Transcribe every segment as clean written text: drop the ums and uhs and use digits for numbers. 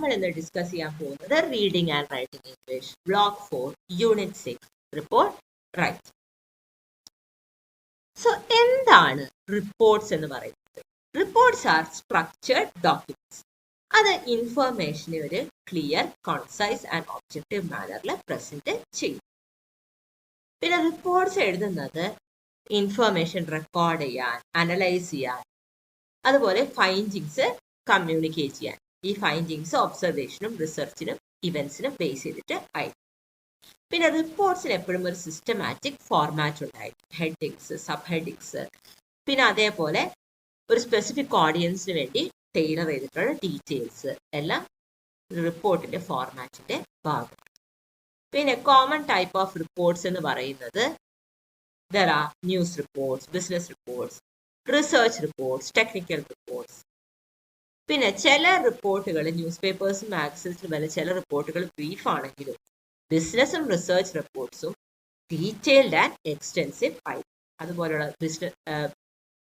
നമ്മൾ ഇന്ന് ഡിസ്കസ് ചെയ്യാൻ പോകുന്നത് reading and writing English block 4 unit 6 report write. So എന്താണ് റിപ്പോർട്ട്സ് എന്ന് പറയുന്നത്? Reports are structured documents. അത് ഇൻഫർമേഷനെ ഒരു ക്ലിയർ, കോൺസൈസ് ആൻഡ് ഒബ്ജക്റ്റീവ് മാനറിൽ പ്രസന്റ് ചെയ്യും. പിന്നെ റിപ്പോർട്ട്സ് എഴുതുന്നത് ഇൻഫർമേഷൻ റെക്കോർഡ് ചെയ്യാൻ, അനലൈസ് ചെയ്യാൻ, അതുപോലെ ഫൈൻഡിങ്സ് കമ്മ്യൂണിക്കേറ്റ് ചെയ്യാൻ. ഈ ഫൈൻഡിങ്സ് ഒബ്സർവേഷനും റിസർച്ചിനും ഇവന്റ്സിനും ബേസ് ചെയ്തിട്ട് ആയിരിക്കും. പിന്നെ റിപ്പോർട്ട്സിന് എപ്പോഴും ഒരു സിസ്റ്റമാറ്റിക് ഫോർമാറ്റ് ഉണ്ടായിരിക്കും. ഹെഡിങ്സ്, സബ് ഹെഡിങ്സ്, പിന്നെ അതേപോലെ ഒരു സ്പെസിഫിക് ഓഡിയൻസിന് വേണ്ടി ടൈലർ ചെയ്തിട്ടുള്ള ഡീറ്റെയിൽസ് എല്ലാം റിപ്പോർട്ടിന്റെ ഫോർമാറ്റിന്റെ ഭാഗമാണ്. പിന്നെ കോമൺ ടൈപ്പ് ഓഫ് റിപ്പോർട്ട്സ് എന്ന് പറയുന്നത് there are news reports, business reports, research reports, technical reports. പിന്നെ ചില റിപ്പോർട്ടുകൾ ന്യൂസ് പേപ്പേഴ്സും മാഗസിൻസിലും വരെ ചില റിപ്പോർട്ടുകൾ ബ്രീഫ് ആണെങ്കിലും ബിസിനസ്സും റിസർച്ച് റിപ്പോർട്ട്സും ഡീറ്റെയിൽഡ് ആൻഡ് എക്സ്റ്റെൻസീവ് ആയി. അതുപോലെയുള്ള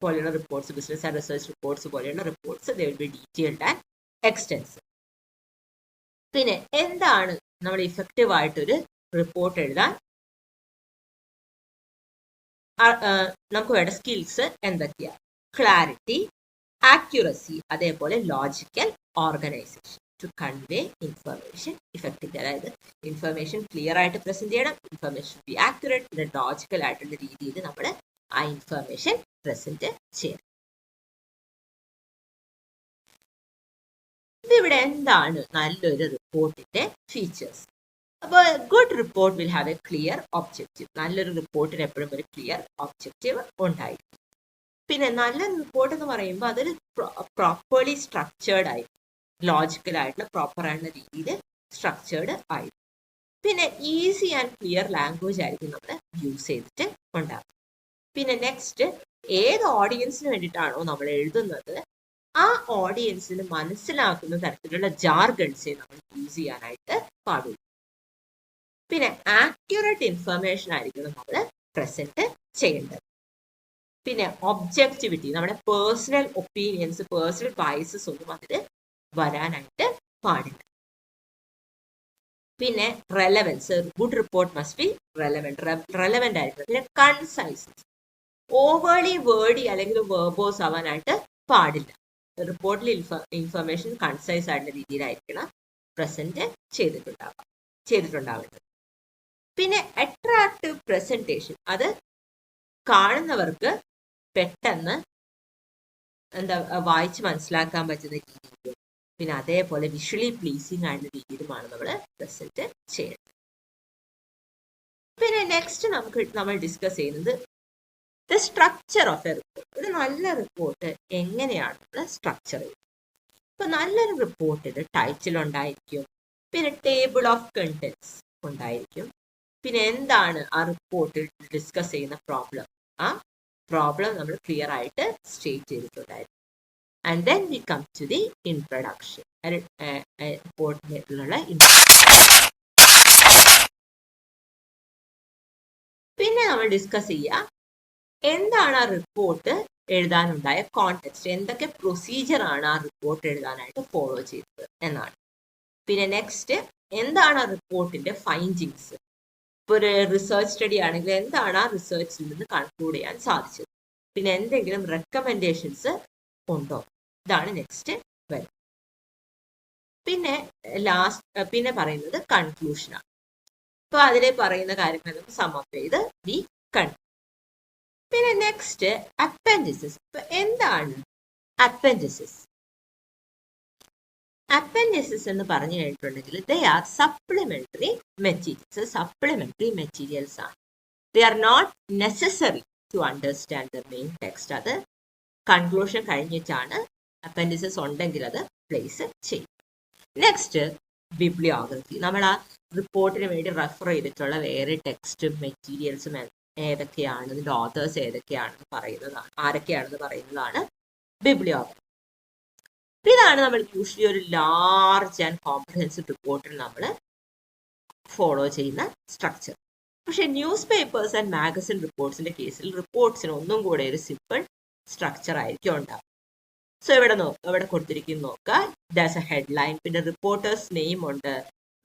പോലെയുള്ള reports, business and research reports പോലെയുള്ള reports they will be detailed and extensive. പിന്നെ എന്താണ് നമ്മൾ ഇഫക്റ്റീവ് ആയിട്ടൊരു റിപ്പോർട്ട് എഴുതാൻ നമുക്ക് വേണ്ട സ്കിൽസ് എന്തൊക്കെയാണ്? ക്ലാരിറ്റി, ആക്യുറസി, അതേപോലെ logical organization to convey information effective. അതായത് ഇൻഫർമേഷൻ ക്ലിയർ ആയിട്ട് പ്രസന്റ് ചെയ്യണം, ഇൻഫർമേഷൻ ബി ആക്യുറേറ്റ്, പിന്നെ ലോജിക്കൽ ആയിട്ടുള്ള രീതിയിൽ നമ്മൾ ആ ഇൻഫർമേഷൻ പ്രസന്റ് ചെയ്യണം. ഇതിവിടെ എന്താണ് നല്ലൊരു റിപ്പോർട്ടിന്റെ ഫീച്ചേഴ്സ്? അപ്പോൾ good report will have A clear objective. നല്ലൊരു റിപ്പോർട്ടിന് എപ്പോഴും ഒരു ക്ലിയർ ഒബ്ജക്റ്റീവ് ഉണ്ടായിരിക്കും. പിന്നെ നല്ലൊരു റിപ്പോർട്ട് എന്ന് പറയുമ്പോൾ അതൊരു പ്രോപ്പർലി സ്ട്രക്ചേർഡ് ആയിരിക്കും, ലോജിക്കൽ ആയിട്ടുള്ള പ്രോപ്പർ ആയിട്ടുള്ള രീതിയിൽ സ്ട്രക്ചേർഡ് ആയിരിക്കും. പിന്നെ ഈസി ആൻഡ് ക്ലിയർ ലാംഗ്വേജ് ആയിരിക്കും നമ്മൾ യൂസ് ചെയ്തിട്ട് ഉണ്ടാകും. പിന്നെ നെക്സ്റ്റ്, ഏത് ഓഡിയൻസിന് വേണ്ടിയിട്ടാണോ നമ്മൾ എഴുതുന്നത് ആ ഓഡിയൻസിന് മനസ്സിലാക്കുന്ന തരത്തിലുള്ള ജാർഗൺസെ നമ്മൾ യൂസ് ചെയ്യാനായിട്ട് പാടുള്ളൂ. പിന്നെ ആക്യുറേറ്റ് ഇൻഫർമേഷൻ ആയിരിക്കണം നമ്മൾ പ്രസന്റ് ചെയ്യേണ്ടത്. പിന്നെ ഒബ്ജക്റ്റിവിറ്റി, നമ്മുടെ പേഴ്സണൽ ഒപ്പീനിയൻസ്, പേഴ്സണൽ ബയസസ് ഒന്നും അതിൽ വരാനായിട്ട് പാടില്ല. പിന്നെ relevance, good report must be relevant ആയിരിക്കണം. പിന്നെ കൺസൈസ്, ഓവേർലി വേർഡി അല്ലെങ്കിൽ വേർബോസ് ആവാനായിട്ട് പാടില്ല. റിപ്പോർട്ടിൽ ഇൻഫർമേഷൻ കൺസൈസ് ആയിട്ടുള്ള രീതിയിലായിരിക്കണം പ്രസന്റ് ചെയ്തിട്ടുണ്ടാവേണ്ടത്. പിന്നെ അട്രാക്റ്റീവ് പ്രസന്റേഷൻ, അത് കാണുന്നവർക്ക് പെട്ടെന്ന് വായിച്ച് മനസ്സിലാക്കാൻ പറ്റുന്ന രീതിയിലും പിന്നെ അതേപോലെ വിഷ്വലി പ്ലീസിങ് ആയിട്ടുള്ള രീതിയിലുമാണ് നമ്മൾ പ്രസന്റ് ചെയ്യേണ്ടത്. പിന്നെ നെക്സ്റ്റ് നമ്മൾ ഡിസ്കസ് ചെയ്യുന്നത് the structure of A report. ഒരു നല്ല റിപ്പോർട്ട് എങ്ങനെയാണ് നമ്മൾ സ്ട്രക്ചർ ചെയ്യുന്നത്? ഇപ്പൊ നല്ലൊരു റിപ്പോർട്ടിൽ ടൈറ്റിൽ ഉണ്ടായിരിക്കും, പിന്നെ ടേബിൾ ഓഫ് കണ്ടന്റ്സ് ഉണ്ടായിരിക്കും, പിന്നെ എന്താണ് ആ റിപ്പോർട്ടിൽ ഡിസ്കസ് ചെയ്യുന്ന പ്രോബ്ലം, ആ പ്രോബ്ലം നമ്മൾ ക്ലിയർ ആയിട്ട് സ്റ്റേറ്റ് ചെയ്തിട്ടുണ്ടായിരുന്നു. And then we come to the introduction. റിപ്പോർട്ടിനുള്ള പിന്നെ നമ്മൾ ഡിസ്കസ് ചെയ്യുക എന്താണ് ആ റിപ്പോർട്ട് എഴുതാനുണ്ടായ കോണ്ടെക്സ്റ്റ്, എന്തൊക്കെ പ്രൊസീജിയർ ആണ് ആ റിപ്പോർട്ട് എഴുതാനായിട്ട് ഫോളോ ചെയ്തത് എന്നാണ്. പിന്നെ നെക്സ്റ്റ്, എന്താണ് ആ റിപ്പോർട്ടിന്റെ ഫൈൻഡിങ്സ്. ഇപ്പോൾ ഒരു റിസർച്ച് സ്റ്റഡി ആണെങ്കിൽ എന്താണ് ആ റിസർച്ചിൽ നിന്ന് കൺക്ലൂഡ് ചെയ്യാൻ സാധിച്ചത്, പിന്നെ എന്തെങ്കിലും റെക്കമെൻഡേഷൻസ് ഉണ്ടോ, ഇതാണ് നെക്സ്റ്റ് വരുന്നത്. പിന്നെ പറയുന്നത് കൺക്ലൂഷനാണ്. അപ്പോൾ അതിലെ പറയുന്ന കാര്യങ്ങൾ നമുക്ക് സമപ്പ് ചെയ്ത് വി കണ്ടു. പിന്നെ നെക്സ്റ്റ് അപ്പൻഡിസസ്. ഇപ്പൊ എന്താണ് അപ്പൻഡിസസ്? അപ്പൻഡിസസ് എന്ന് പറഞ്ഞു കഴിഞ്ഞിട്ടുണ്ടെങ്കിൽ ദേ ആർ സപ്ലിമെന്ററി മെറ്റീരിയൽസ് ആണ്. They are not necessary to understand the main text. അത് കൺക്ലൂഷൻ കഴിഞ്ഞിട്ടാണ് അപ്പൻഡിസസ് ഉണ്ടെങ്കിൽ അത് പ്ലേസ് ചെയ്യും. Next bibliography. നമ്മൾ ആ റിപ്പോർട്ടിന് വേണ്ടി റെഫർ ചെയ്തിട്ടുള്ള വേറെ ടെക്സ്റ്റും മെറ്റീരിയൽസും ഏതൊക്കെയാണ്, ഇതിന്റെ ഓതേഴ്സ് ഏതൊക്കെയാണെന്ന് പറയുന്നതാണ്, ആരൊക്കെയാണെന്ന് പറയുന്നതാണ് ബിബ്ലിയോഗ്രഫി. ഇതാണ് നമ്മൾ യൂഷ്വലി ഒരു ലാർജ് ആൻഡ് കോംപ്രഹെൻസീവ് റിപ്പോർട്ടിൽ നമ്മൾ ഫോളോ ചെയ്യുന്ന സ്ട്രക്ചർ. പക്ഷെ ന്യൂസ് പേപ്പേഴ്സ് ആൻഡ് മാഗസിൻ റിപ്പോർട്ട്സിന്റെ കേസിൽ റിപ്പോർട്ട്സിന് ഒന്നും കൂടെ ഒരു സിമ്പിൾ സ്ട്രക്ചർ ആയിരിക്കും ഉണ്ടാവും. സോ ഇവിടെ കൊടുത്തിരിക്കുന്നു നോക്കുക. That's A headline. പിന്നെ റിപ്പോർട്ടേഴ്സ് നെയിം ഉണ്ട്,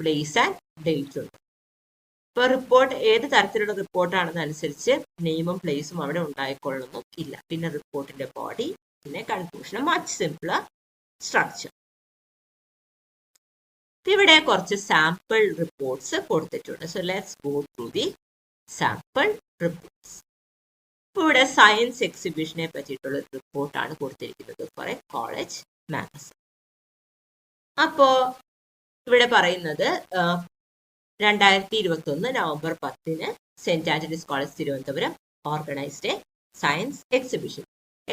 പ്ലേസ് ആൻഡ് ഡേറ്റ് ഉണ്ട്. ഇപ്പൊ റിപ്പോർട്ട് ഏത് തരത്തിലുള്ള റിപ്പോർട്ടാണെന്നനുസരിച്ച് നെയിമും പ്ലേസും അവിടെ ഉണ്ടായിക്കൊള്ളണം ഇല്ല. പിന്നെ റിപ്പോർട്ടിന്റെ ബോഡി, പിന്നെ കൺക്ലൂഷൻ. Much simpler structure. ഇവിടെ കുറച്ച് സാമ്പിൾ റിപ്പോർട്ട്സ് കൊടുത്തിട്ടുണ്ട്. So let's go through the sample reports. ഇപ്പൊ ഇവിടെ സയൻസ് എക്സിബിഷനെ പറ്റിയിട്ടുള്ള റിപ്പോർട്ടാണ് കൊടുത്തിരിക്കുന്നത് ഫോർ എ കോളേജ് മാഗസിൻ. അപ്പോ ഇവിടെ പറയുന്നത് 2021 November 10 Saint Antony's college Thiruvananthapuram organised a science exhibition.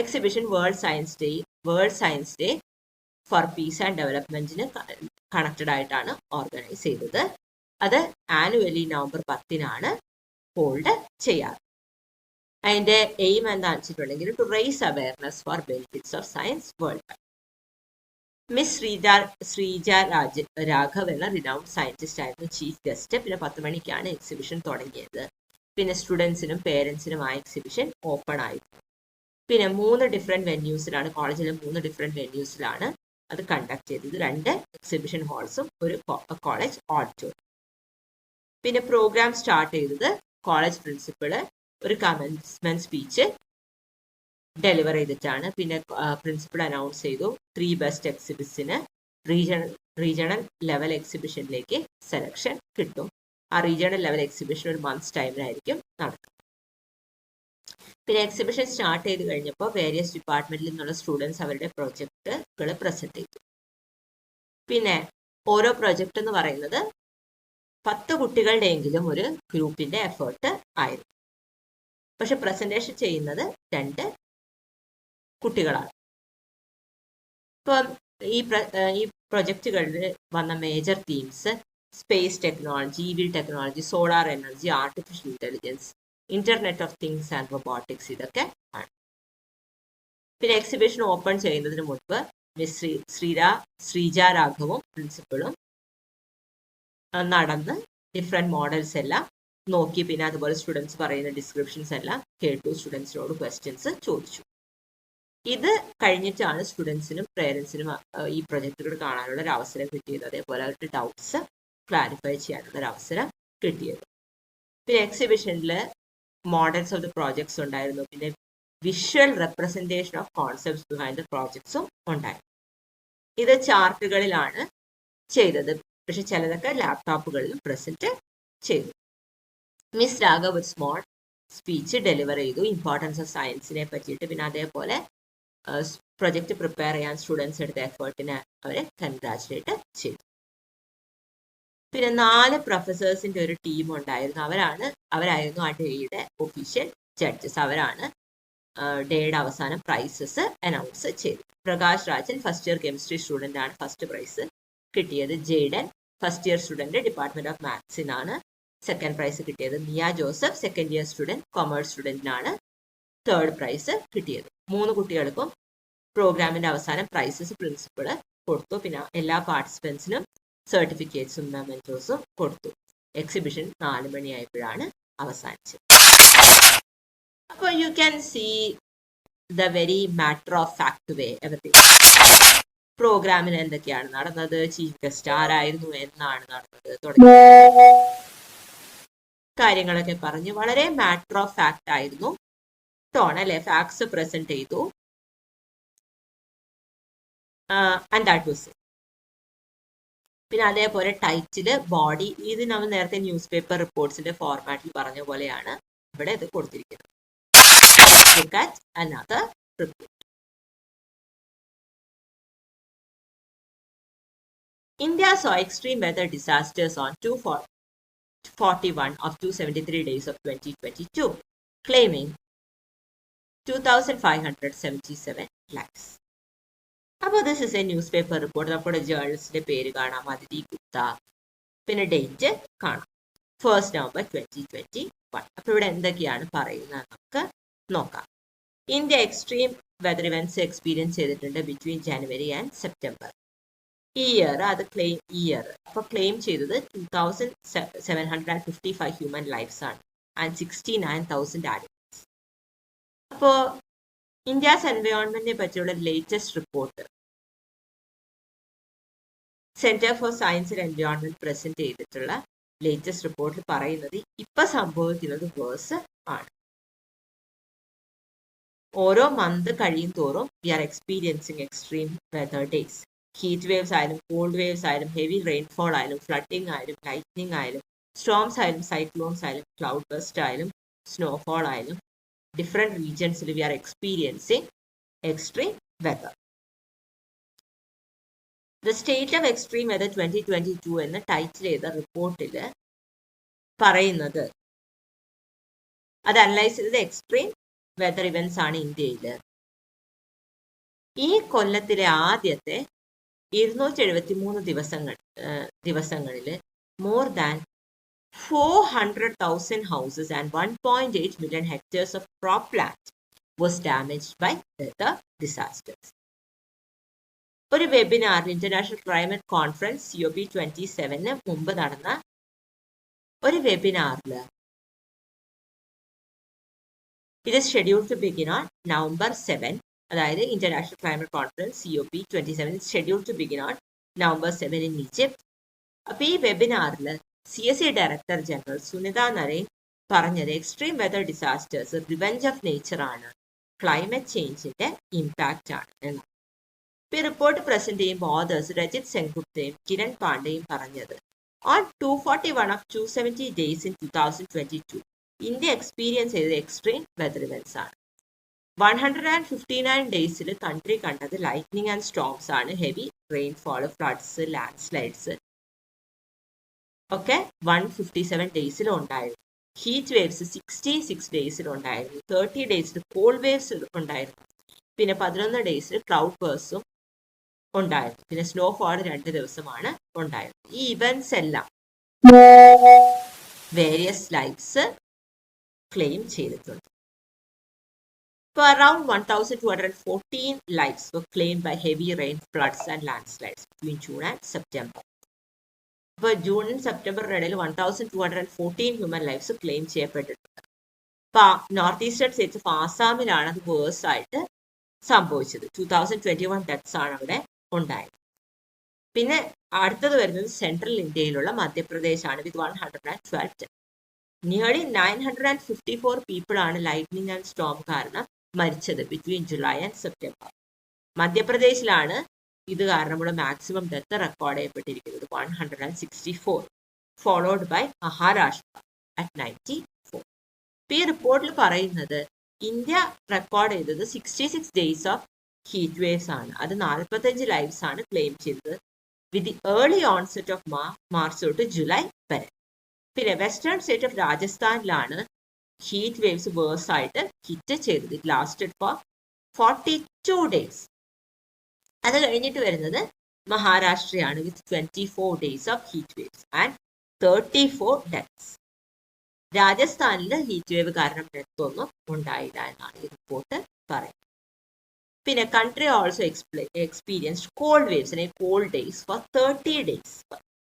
Exhibition world science day for peace and ഡെവലപ്മെന്റിന് കണക്റ്റഡ് ആയിട്ടാണ് ഓർഗനൈസ് ചെയ്തത്. അത് ആനുവലി നവംബർ 10 ഹോൾഡ് ചെയ്യാറ്. അതിന്റെ എയിം എന്താണെന്ന് വെച്ചിട്ടുണ്ടെങ്കിൽ to raise awareness for benefits of science world wide. Miss Sreeja Raghav എന്ന renowned scientist ആയിരുന്നു ചീഫ് ഗസ്റ്റ്. പിന്നെ 10 മണിക്കാണ് എക്സിബിഷൻ തുടങ്ങിയത്. പിന്നെ സ്റ്റുഡൻസിനും പേരൻസിനും ആ എക്സിബിഷൻ ഓപ്പൺ ആയിരുന്നു. പിന്നെ 3 ഡിഫറെന്റ് വെന്യൂസിലാണ്, കോളേജിലെ 3 ഡിഫറെന്റ് വെന്യൂസിലാണ് അത് കണ്ടക്ട് ചെയ്തത്. 2 എക്സിബിഷൻ ഹാൾസും ഒരു കോളേജ് ഓഡിറ്റോറിയം. പിന്നെ പ്രോഗ്രാം സ്റ്റാർട്ട് ചെയ്തത് കോളേജ് പ്രിൻസിപ്പള് ഒരു കമൻസ്മെന്റ് സ്പീച്ച് ഡെലിവർ ചെയ്തിട്ടാണ്. പിന്നെ പ്രിൻസിപ്പൾ അനൗൺസ് ചെയ്തു 3 ബെസ്റ്റ് എക്സിബിഷന് റീജിയണൽ ലെവൽ എക്സിബിഷനിലേക്ക് സെലക്ഷൻ കിട്ടും. ആ റീജിയണൽ ലെവൽ എക്സിബിഷൻ ഒരു മന്ത്സ് ടൈമിലായിരിക്കും നടക്കുന്നത്. പിന്നെ എക്സിബിഷൻ സ്റ്റാർട്ട് ചെയ്ത് കഴിഞ്ഞപ്പോൾ വേരിയസ് ഡിപ്പാർട്ട്മെന്റിൽ നിന്നുള്ള സ്റ്റുഡൻസ് അവരുടെ പ്രൊജക്ടുകൾ പ്രസന്റ് ചെയ്തു. പിന്നെ ഓരോ പ്രൊജക്ട് എന്ന് പറയുന്നത് 10 കുട്ടികളുടെയെങ്കിലും ഒരു ഗ്രൂപ്പിന്റെ എഫേർട്ട് ആയിരുന്നു. പക്ഷെ പ്രസന്റേഷൻ ചെയ്യുന്നത് 2 കുട്ടികളാണ്. ഇപ്പം ഈ പ്രൊജക്റ്റുകളിൽ വന്ന major themes space technology, EV technology, solar energy, artificial intelligence, internet of things and robotics, ഇതൊക്കെ ആണ്. പിന്നെ എക്സിബിഷൻ ഓപ്പൺ ചെയ്യുന്നതിന് മുൻപ് മിസ് ശ്രീജ രാഘവും പ്രിൻസിപ്പളും നടന്ന് ഡിഫറെന്റ് മോഡൽസ് എല്ലാം നോക്കി. പിന്നെ അതുപോലെ സ്റ്റുഡൻസ് പറയുന്ന ഡിസ്ക്രിപ്ഷൻസ് എല്ലാം കേട്ടു, സ്റ്റുഡൻസിനോട് ക്വസ്റ്റ്യൻസ് ചോദിച്ചു. ഇത് കഴിഞ്ഞിട്ടാണ് സ്റ്റുഡൻസിനും പേരൻസിനും ഈ പ്രൊജക്ടുകൾ കാണാനുള്ള ഒരു അവസരം കിട്ടിയത്. അതേപോലെ അവരുടെ ഡൗട്ട്സ് ക്ലാരിഫൈ ചെയ്യാനുള്ള ഒരു അവസരം കിട്ടിയത്. പിന്നെ എക്സിബിഷനിൽ മോഡൽസ് ഓഫ് ദി പ്രോജക്ട്സ് ഉണ്ടായിരുന്നു. പിന്നെ visual representation of concepts behind the പ്രോജക്ട്സും ഉണ്ടായിരുന്നു. ഇത് ചാർട്ടുകളിലാണ് ചെയ്തത്, പക്ഷെ ചിലതൊക്കെ ലാപ്ടോപ്പുകളിലും പ്രസന്റ് ചെയ്തു. മിസ് രാഘവ് ഒരു സ്മോൾ സ്പീച്ച് ഡെലിവർ ചെയ്തു ഇമ്പോർട്ടൻസ് ഓഫ് സയൻസിനെ പറ്റിയിട്ട്. പിന്നെ അതേപോലെ പ്രൊജക്ട് പ്രിപ്പയർ ചെയ്യാൻ സ്റ്റുഡൻസ് എടുത്ത എഫേർട്ടിനെ അവരെ കൺഗ്രാറ്റുലേറ്റ് ചെയ്തു. പിന്നെ 4 പ്രൊഫസേഴ്സിന്റെ ഒരു ടീം ഉണ്ടായിരുന്നു. അവരായിരുന്നു ആ ഡേയുടെ ഒഫീഷ്യൽ ജഡ്ജസ്. അവരാണ് ഡേയുടെ അവസാനം പ്രൈസസ് അനൗൺസ് ചെയ്തത്. Prakash Rajan first year chemistry student ആണ് ഫസ്റ്റ് പ്രൈസ് കിട്ടിയത്. Jayden first year student department of മാത്സിനാണ് സെക്കൻഡ് പ്രൈസ് കിട്ടിയത്. Mia Joseph second year student commerce സ്റ്റുഡന്റിനാണ് തേർഡ് പ്രൈസ് കിട്ടിയത്. 3 കുട്ടികൾക്കും പ്രോഗ്രാമിന്റെ അവസാനം പ്രൈസസ് പ്രിൻസിപ്പള് കൊടുത്തു. പിന്നെ എല്ലാ പാർട്ടിസിപ്പൻസിനും സർട്ടിഫിക്കറ്റ്സും മെമന്റോസും കൊടുത്തു. എക്സിബിഷൻ 4 മണിയായപ്പോഴാണ് അവസാനിച്ചത്. അപ്പോൾ you can see the very matter of fact way everything. പ്രോഗ്രാമിന് എന്തൊക്കെയാണ് നടന്നത്, ചീഫ് ഗസ്റ്റ് ആരായിരുന്നു, എന്നാണ് നടന്നത്, തുടങ്ങിയ കാര്യങ്ങളൊക്കെ പറഞ്ഞ് വളരെ മാറ്റർ ഓഫ് ഫാക്ട് ആയിരുന്നു ടോൺ അല്ലെ. ഫാക്ട്സ് പ്രസന്റ് ചെയ്തു. And that was. പിന്നെ അതേപോലെ ടൈറ്റില്, ബോഡി, ഇത് നമ്മൾ നേരത്തെ ന്യൂസ് പേപ്പർ റിപ്പോർട്ട്സിന്റെ ഫോർമാറ്റിൽ പറഞ്ഞ പോലെയാണ് ഇവിടെ ഇത് കൊടുത്തിരിക്കുന്നത്. Look at another report. India saw extreme weather disasters on 241 of 273 days of 2022, claiming 2,577 lives. അപ്പോൾ this is A news paper report. നമ്മുടെ ജേർണലിസ്റ്റിന്റെ പേര് കാണാം, അതിഥി ഗുപ്ത. പിന്നെ ഡേറ്റ് കാണാം, 1 നവംബർ 2021. അപ്പോൾ ഇവിടെ എന്തൊക്കെയാണ് പറയുന്നത് നമുക്ക് നോക്കാം. India extreme whether events experience ചെയ്തിട്ടുണ്ട് ബിറ്റ്വീൻ ജനുവരി ആൻഡ് സെപ്റ്റംബർ. ഈ ഇയർ അത് അപ്പോൾ ക്ലെയിം ചെയ്തത് 2,755 ഹ്യൂമൻ ലൈഫ്സ് ആണ് ആൻഡ് 69,000 ആനിമൽസ്. അപ്പോൾ ഇന്ത്യാസ് എൻവയോൺമെന്റിനെ പറ്റിയുള്ള latest report centre for science and environment present ചെയ്തിട്ടുള്ള ലേറ്റസ്റ്റ് റിപ്പോർട്ടിൽ പറയുന്നത് ഇപ്പൊ സംഭവിക്കുന്നത് വേഴ്സ് ആണ്. ഓരോ മന്ത് കഴിയും തോറും we are experiencing extreme weather days. Heat waves ആയാലും കോൾഡ് വേവ്സ് ആയാലും ഹെവി റെയിൻഫോൾ ആയാലും ഫ്ലഡിങ് ആയാലും ലൈറ്റ്നിങ് ആയാലും സ്റ്റോംസ് ആയാലും സൈക്ലോൺസ് ആയാലും ക്ലൗഡ് ബസ്റ്റ് ആയാലും സ്നോഫോൾ ആയാലും ഡിഫറെന്റ് റീജിയൻസിൽ we are experiencing extreme weather. The state of extreme weather 2022 എന്ന് ടൈറ്റിൽ ചെയ്ത റിപ്പോർട്ടിൽ പറയുന്നത്, അത് അനലൈസ് ചെയ്തത് എക്സ്ട്രീം വെതർ ഇവന്റ്സ് ആണ് ഇന്ത്യയിൽ. ഈ കൊല്ലത്തിലെ ആദ്യത്തെ 273 ദിവസങ്ങളിൽ more than 400,000 houses and 1.8 million hectares of cropland was damaged by weather disasters. ഒരു വെബിനാറിൽ ഇന്റർനാഷണൽ ക്ലൈമറ്റ് കോൺഫറൻസ് COP27 മുമ്പ് നടന്ന ഒരു വെബിനാറിൽ ഇത് schedule to begin on November 7, അതായത് international climate conference COP27 schedule to begin on November 7 in Egypt. അപ്പൊ ഈ വെബിനാറിൽ CSE director general Sunita Narain പറഞ്ഞത് extreme weather disasters revenge of nature ആണ്, ക്ലൈമറ്റ് ചേഞ്ചിന്റെ ഇമ്പാക്റ്റ് ആണ് എന്ന്. ഈ റിപ്പോർട്ട് പ്രസന്റ് ചെയ്യുമ്പോൾ ഓതേഴ്സ് രജിത് സെൻഗുപ്തയും കിരൺ പാണ്ഡെയും പറഞ്ഞത്, on 241 of 270 days in 2022 India experience ചെയ്തത് എക്സ്ട്രീം വെതർ ഇവന്റ്സ് ആണ്. 159 ഡേയ്സിൽ കൺട്രി കണ്ടത് ലൈറ്റ്നിങ് ആൻഡ് സ്റ്റോംസ് ആണ്, heavy rainfall, floods, land slides ഒക്കെ 157 ഡേയ്സിൽ ഉണ്ടായിരുന്നു. ഹീറ്റ് വേവ്സ് 66 ഡേയ്സിൽ ഉണ്ടായിരുന്നു. 30 ഡേയ്സിൽ കോൾഡ് വേവ്സ് ഉണ്ടായിരുന്നു. പിന്നെ 11 ഡേയ്സിൽ ക്ലൗഡ് ബേഴ്സും ഉണ്ടായിരുന്നു. പിന്നെ സ്നോഫോൾ 2 ദിവസമാണ് ഉണ്ടായത്. ഈ ഇവന്റ്സ് എല്ലാം വേരിയസ് ലൈഫ്സ് ക്ലെയിം ചെയ്തിട്ടുണ്ട്. ഇപ്പോൾ around 1,214 lives were claimed by heavy rain, floods and landslides between June and September. ഇപ്പോൾ ജൂൺ സെപ്റ്റംബറിന് ഇടയിൽ 1,214 ഹ്യൂമൻ ലൈഫ്സ് ക്ലെയിം ചെയ്യപ്പെട്ടിട്ടുണ്ട്. നോർത്ത് ഈസ്റ്റേൺ സ്റ്റേറ്റ്സ് ഓഫ് ആസാമിലാണ് അത് വേഴ്സ് ആയിട്ട് സംഭവിച്ചത്. 2021 ഡെത്ത്സ് ആണ് അവിടെ ഉണ്ടായത്. പിന്നെ അടുത്തത് വരുന്നത് സെൻട്രൽ ഇന്ത്യയിലുള്ള മധ്യപ്രദേശ് ആണ് വിത്ത് 112 deaths. നിയർലി 954 പീപ്പിൾ ആണ് ലൈറ്റ്നിങ് ആൻഡ് സ്റ്റോം കാരണം മരിച്ചത് ബിറ്റ്വീൻ ജൂലൈ ആൻഡ് സെപ്റ്റംബർ. മധ്യപ്രദേശിലാണ് ഇത് കാരണമുള്ള മാക്സിമം ഡെത്ത് റെക്കോർഡ് ചെയ്യപ്പെട്ടിരിക്കുന്നത് 164, ഫോളോഡ് ബൈ മഹാരാഷ്ട്ര അറ്റ് 94. ഈ റിപ്പോർട്ടിൽ പറയുന്നത് ഇന്ത്യ റെക്കോർഡ് ചെയ്തത് 66 days ഓഫ് ഹീറ്റ് വേവ്സ് ആണ്. അത് 45 ലൈഫ്സ് ആണ് ക്ലെയിം ചെയ്തത് with the early onset of March തൊട്ട് ജൂലൈ വരെ. പിന്നെ വെസ്റ്റേൺ സ്റ്റേറ്റ് ഓഫ് രാജസ്ഥാനിലാണ് ഹീറ്റ് വേവ്സ് വേഴ്സ് ആയിട്ട് ഹിറ്റ് ചെയ്തത്. It lasted for 42 days. അത് കഴിഞ്ഞിട്ട് വരുന്നത് മഹാരാഷ്ട്രയാണ് with 24 days of heat waves and 34 deaths. രാജസ്ഥാനിൽ ഹീറ്റ് വേവ് കാരണം ഡെത്ത് ഒന്നും ഉണ്ടായില്ല എന്നാണ് ഈ റിപ്പോർട്ട് പറയുന്നത്. പിന്നെ country also experienced cold waves അല്ലെങ്കിൽ കോൾഡ് ഡേയ്സ് ഫോർ 30 days.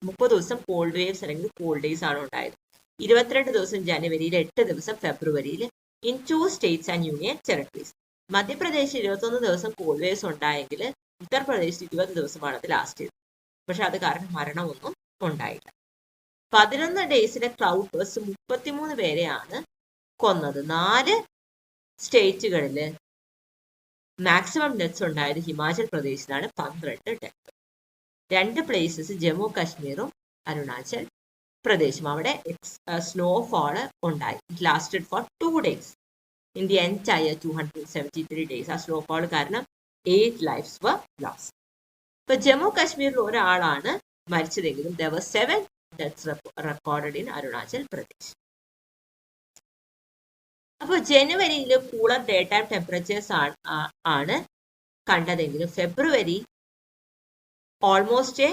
30 ദിവസം കോൾഡ് വേവ്സ് അല്ലെങ്കിൽ കോൾഡ് ഡേയ്സ് ആണ് ഉണ്ടായത്. 22 ദിവസം ജനുവരിയിൽ, 8 ദിവസം ഫെബ്രുവരിയിൽ in 2 states and union territories. മധ്യപ്രദേശിൽ 21 ദിവസം കോൾഡ് വേവ്സ് ഉണ്ടായെങ്കിൽ ഉത്തർപ്രദേശിൽ 20 ദിവസമാണ് അത് ലാസ്റ്റ് ചെയ്തത്. പക്ഷെ അത് കാരണം മരണമൊന്നും ഉണ്ടായില്ല. 11 ഡേയ്സിലെ ക്ലൗഡ് ബേഴ്സ് 33 പേരെയാണ് കൊന്നത്. 4 സ്റ്റേറ്റുകളിൽ മാക്സിമം ഡെത്ത്സ് ഉണ്ടായത് ഹിമാചൽ പ്രദേശിലാണ് 12 ഡെത്ത്. 2 പ്ലേസസ് ജമ്മു കാശ്മീറും അരുണാചൽ പ്രദേശും അവിടെ സ്നോഫോള് ഉണ്ടായി. It lasted for 2 days in the entire 273 days. ആ സ്നോഫോൾ കാരണം 8 lives were lost. ഇപ്പൊ ജമ്മു കാശ്മീരിൽ ഒരാളാണ് മരിച്ചതെങ്കിലും there were 7 deaths recorded in Arunachal Pradesh. അപ്പോൾ ജനുവരിയിൽ കൂളർ ഡേ ടൈം ടെമ്പറേച്ചേഴ്സ് ആണ് കണ്ടതെങ്കിലും February almost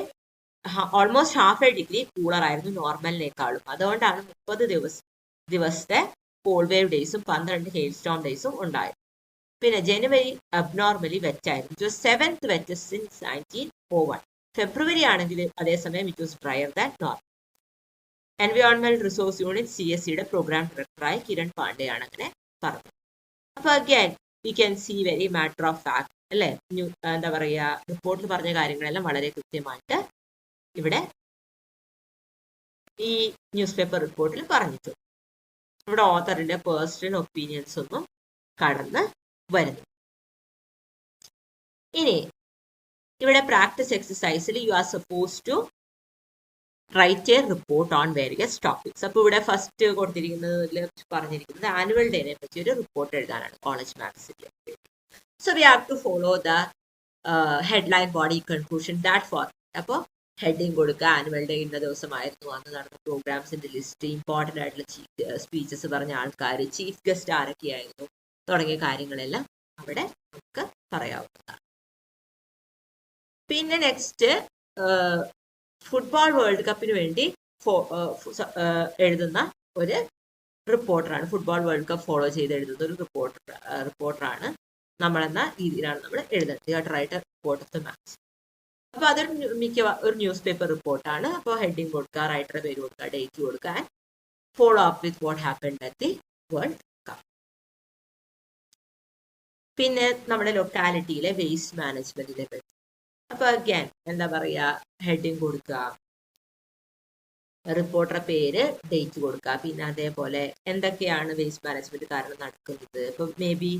half a degree cooler ആയിരുന്നു നോർമലിനേക്കാളും. അതുകൊണ്ടാണ് 30 ദിവസത്തെ കോൾഡ് വേവ് ഡേയ്സും 12 ഹെയിൽ സ്റ്റോം ഡേയ്സും ഉണ്ടായത്. പിന്നെ ജനുവരി അബ്നോർമലി വെറ്റായിരുന്നു. 7th wettest since 1901. ഫെബ്രുവരി ആണെങ്കിൽ അതേസമയം it was drier than normal. എൻവയോൺമെന്റൽ റിസോഴ്സ് യൂണിറ്റ് CSEയുടെ പ്രോഗ്രാം ഡയറക്ടറായ കിരൺ പാണ്ഡെയാണ് അങ്ങനെ പറഞ്ഞത്. അപ്പൊ again we can see very matter of fact അല്ലെ, എന്താ പറയുക, റിപ്പോർട്ടിൽ പറഞ്ഞ കാര്യങ്ങളെല്ലാം വളരെ കൃത്യമായിട്ട് ഇവിടെ ഈ ന്യൂസ് പേപ്പർ റിപ്പോർട്ടിൽ പറഞ്ഞിട്ടുണ്ട്. ഇവിടെ ഓത്തറിന്റെ പേഴ്സണൽ ഒപ്പീനിയൻസ് ഒന്നും കടന്ന് വരുന്നു. ഇനി ഇവിടെ പ്രാക്ടീസ് എക്സസൈസിൽ you are suppose to write a report on various topics. അപ്പോൾ ഇവിടെ ഫസ്റ്റ് കൊടുത്തിരിക്കുന്നതിൽ പറഞ്ഞിരിക്കുന്നത് ആനുവൽ ഡേനെ പറ്റി ഒരു റിപ്പോർട്ട് എഴുതാനാണ് കോളേജ് മാഗസിനിൽ. So we have to follow the headline body conclusion that four. അപ്പോൾ ഹെഡിങ് കൊടുക്കുക, ആനുവൽ ഡേ ഇന്ന ദിവസമായിരുന്നു, അന്ന് നടന്ന പ്രോഗ്രാംസിന്റെ ലിസ്റ്റ്, ഇമ്പോർട്ടൻ്റ് ആയിട്ടുള്ള സ്പീച്ചസ് പറഞ്ഞ ആൾക്കാർ, ചീഫ് ഗസ്റ്റ് ആരൊക്കെയായിരുന്നു തുടങ്ങിയ കാര്യങ്ങളെല്ലാം അവിടെ നമുക്ക് പറയാവുന്നതാണ്. പിന്നെ നെക്സ്റ്റ് ഫുട്ബോൾ വേൾഡ് കപ്പിന് വേണ്ടി എഴുതുന്ന ഒരു റിപ്പോർട്ടറാണ്, ഫുട്ബോൾ വേൾഡ് കപ്പ് ഫോളോ ചെയ്ത് എഴുതുന്ന ഒരു റിപ്പോർട്ടറാണ് നമ്മളെന്ന രീതിയിലാണ് നമ്മൾ എഴുതേണ്ടത്. Write report of the match. അപ്പോൾ അതൊരു ഒരു ന്യൂസ് പേപ്പർ റിപ്പോർട്ടാണ്. അപ്പോൾ ഹെഡിങ് കൊടുക്കുക, റൈറ്ററുടെ പേര് കൊടുക്കുക, ഡേറ്റ് കൊടുക്കുക, and follow up with what happened at the world cup. പിന്നെ നമ്മുടെ ലൊക്കാലിറ്റിയിലെ വേസ്റ്റ് മാനേജ്മെന്റിനെ പറ്റി. അപ്പോൾ അഗൈൻ എന്താ പറയുക, ഹെഡിങ് കൊടുക്കുക, റിപ്പോർട്ടറുടെ പേര്, ഡേറ്റ് കൊടുക്കുക, പിന്നെ അതേപോലെ എന്തൊക്കെയാണ് വേസ്റ്റ് മാനേജ്മെന്റ് കാരണം നടക്കുന്നത്. ഇപ്പം മേ ബി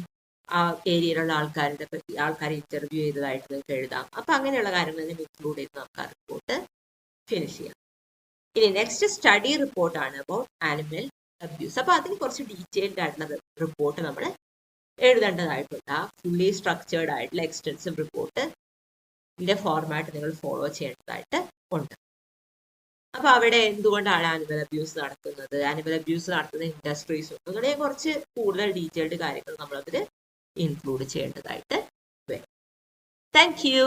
ആ ഏരിയയിലുള്ള ആൾക്കാരെ ഇന്റർവ്യൂ ചെയ്തതായിട്ട് നിങ്ങൾക്ക് എഴുതാം. അപ്പൊ അങ്ങനെയുള്ള കാര്യങ്ങളെല്ലാം ഇൻക്ലൂഡ് ചെയ്ത് നമുക്ക് ആ റിപ്പോർട്ട് ഫിനിഷ് ചെയ്യാം. ഇനി നെക്സ്റ്റ് സ്റ്റഡി റിപ്പോർട്ടാണ് അബൌട്ട് ആനിമൽ അബ്യൂസ്. അപ്പൊ അതിന് കുറച്ച് ഡീറ്റെയിൽഡ് ആയിട്ടുള്ള റിപ്പോർട്ട് നമ്മൾ എഴുതേണ്ടതായിട്ടുണ്ട്. ആ ഫുള്ളി സ്ട്രക്ചേർഡ് ആയിട്ടുള്ള എക്സ്റ്റൻസീവ് റിപ്പോർട്ട് ഇതിന്റെ ഫോർമാറ്റ് നിങ്ങൾ ഫോളോ ചെയ്യേണ്ടതായിട്ട് ഉണ്ട്. അപ്പൊ അവിടെ എന്തുകൊണ്ടാണ് ആനിമൽ അബ്യൂസ് നടക്കുന്നത്, ആനിമൽ അബ്യൂസ് നടത്തുന്ന ഇൻഡസ്ട്രീസ് ഉണ്ട്, അങ്ങനെ കുറച്ച് കൂടുതൽ ഡീറ്റെയിൽഡ് കാര്യങ്ങൾ നമ്മളതിൽ ഇൻക്ലൂഡ് ചെയ്യേണ്ടതായിട്ട് വരും. Thank you.